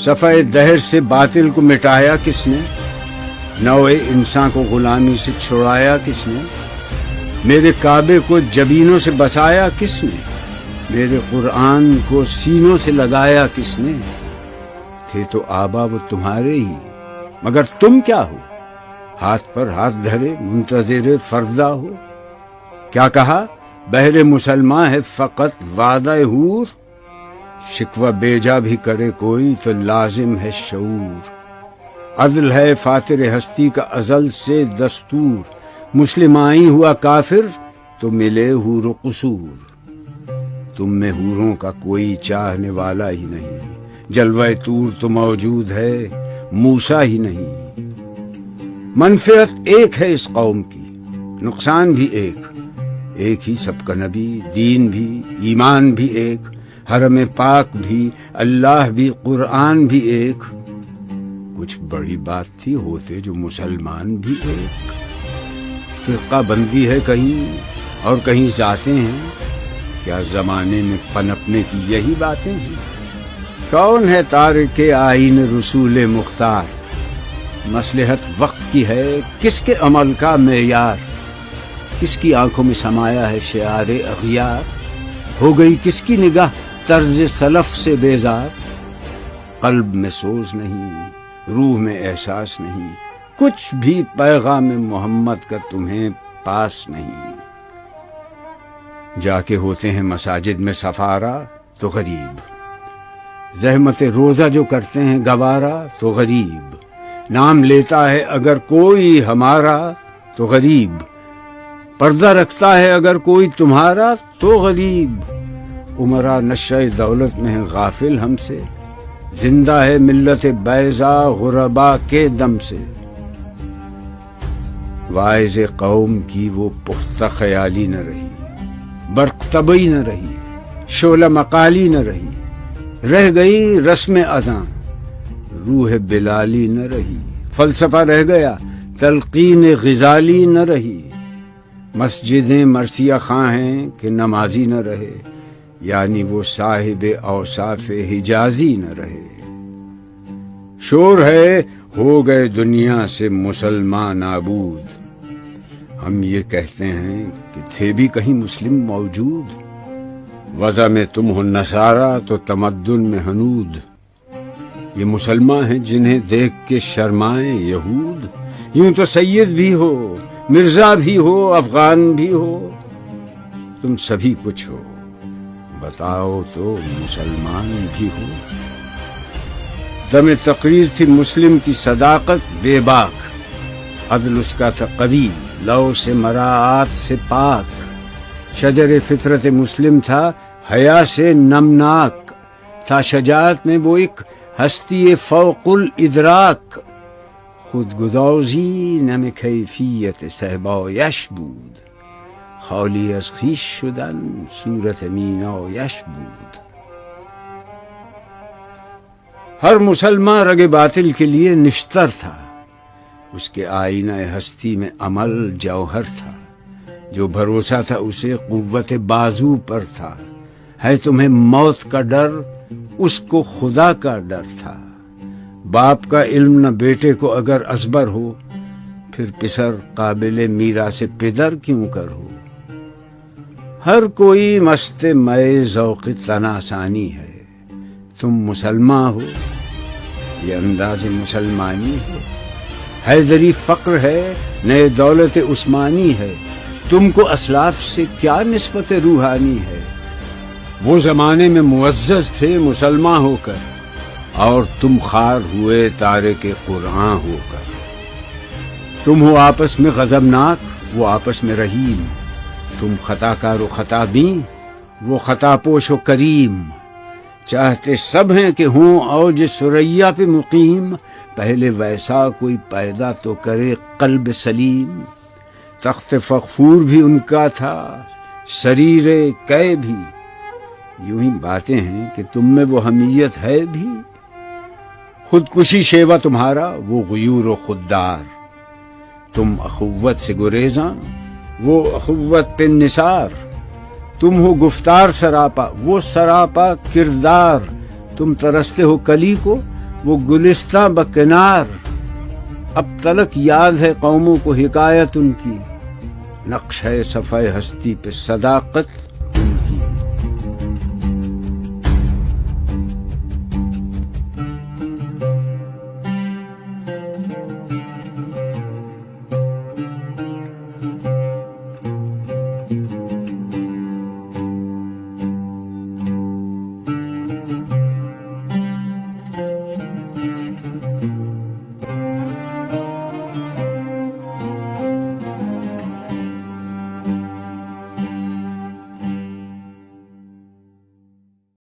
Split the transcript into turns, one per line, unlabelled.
صفحہ دہر سے باطل کو مٹایا کس نے؟ نوع انسان کو غلامی سے چھڑایا کس نے؟ میرے کعبے کو جبینوں سے بسایا کس نے؟ میرے قرآن کو سینوں سے لگایا کس نے؟ تھے تو آبا وہ تمہارے ہی، مگر تم کیا ہو؟ ہاتھ پر ہاتھ دھرے منتظر فردا ہو۔ کیا کہا؟ بہر مسلمان ہے فقط وعدہ حور، شکوہ بیجا بھی کرے کوئی تو لازم ہے شعور۔ عدل ہے فاتر ہستی کا ازل سے دستور، مسلم آئی ہوا کافر تو ملے حور و قصور۔ تم میں حوروں کا کوئی چاہنے والا ہی نہیں، جلوہ طور تو موجود ہے موسیٰ ہی نہیں۔ منفعت ایک ہے اس قوم کی، نقصان بھی ایک ہی سب کا نبی، دین بھی، ایمان بھی ایک، حرم پاک بھی، اللہ بھی، قرآن بھی ایک۔ کچھ بڑی بات تھی ہوتے جو مسلمان بھی ایک۔ فرقہ بندی ہے کہیں اور کہیں ذاتیں ہیں، کیا زمانے میں پنپنے کی یہی باتیں ہیں؟ کون ہے تارک آئین رسول مختار؟ مصلحت وقت کی ہے کس کے عمل کا معیار؟ کس کی آنکھوں میں سمایا ہے شعار اغیار؟ ہو گئی کس کی نگاہ طرز سلف سے بیزار؟ قلب میں سوز نہیں، روح میں احساس نہیں، کچھ بھی پیغام محمد کا تمہیں پاس نہیں۔ جا کے ہوتے ہیں مساجد میں سفارا تو غریب، زحمت روزہ جو کرتے ہیں گوارا تو غریب، نام لیتا ہے اگر کوئی ہمارا تو غریب، پردہ رکھتا ہے اگر کوئی تمہارا تو غریب۔ عمرہ نشہ دولت میں ہے غافل ہم سے، زندہ ہے ملت بیضا غربا کے دم سے۔ واعظ قوم کی وہ پختہ خیالی نہ رہی، برق طبعی نہ رہی، شعلہ مقالی نہ رہی، رہ گئی رسم اذاں، روح بلالی نہ رہی، فلسفہ رہ گیا، تلقین غزالی نہ رہی۔ مسجدیں مرثیہ خواں ہیں کہ نمازی نہ رہے، یعنی وہ صاحب اوصاف حجازی نہ رہے۔ شور ہے ہو گئے دنیا سے مسلمان نابود، ہم یہ کہتے ہیں کہ تھے بھی کہیں مسلم موجود۔ وضع میں تم ہو نصارہ تو تمدن میں ہنود، یہ مسلمان ہیں جنہیں دیکھ کے شرمائیں یہود۔ یوں تو سید بھی ہو، مرزا بھی ہو، افغان بھی ہو، تم سبھی کچھ ہو، بتاؤ تو مسلمان بھی ہو۔ دم تقریر تھی مسلم کی صداقت بے باک، عدل اس کا تھا قوی، لو سے مراعات سے پاک، شجر فطرت مسلم تھا حیا سے نمناک، تھا شجاعت میں وہ ایک ہستی فوق الادراک، خود گدازی نم کیفیت صحبایش بود، خالی از خویش شدن صورت مینایش بود۔ ہر مسلمان رگ باطل کے لیے نشتر تھا، اس کے آئینہ ہستی میں عمل جوہر تھا، جو بھروسہ تھا اسے قوت بازو پر تھا۔ ہے تمہیں موت کا ڈر، اس کو خدا کا ڈر تھا۔ باپ کا علم نہ بیٹے کو اگر ازبر ہو، پھر پسر قابل میراث پدر کیوں کر ہو۔ ہر کوئی مست مئے ذوق تناسانی ہے، تم مسلمان ہو، یہ انداز مسلمانی ہے۔ حیدری فقر ہے، نئے دولت عثمانی ہے، تم کو اسلاف سے کیا نسبت روحانی ہے۔ وہ زمانے میں معزز تھے مسلمان ہو کر، اور تم خوار ہوئے تارک قرآن ہو کر۔ تم ہو آپس میں غضبناک، وہ آپس میں رحیم، تم خطا کار و خطا بین، وہ خطا پوش و کریم۔ چاہتے سب ہیں کہ ہوں اوج ثریا پہ مقیم، پہلے ویسا کوئی پیدا تو کرے قلب سلیم۔ تخت فغفور بھی ان کا تھا، سریر قے بھی، یوں ہی باتیں ہیں کہ تم میں وہ حمیت ہے بھی۔ خودکشی شیوا تمہارا، وہ غیور و خوددار، تم اخوت سے گریزاں، وہ اخوت پہ نثار۔ تم ہو گفتار سراپا، وہ سراپا کردار، تم ترستے ہو کلی کو، وہ گلستاں بکنار، اب تلک یاد ہے قوموں کو حکایت ان کی، نقش ہے صفحہ ہستی پہ صداقت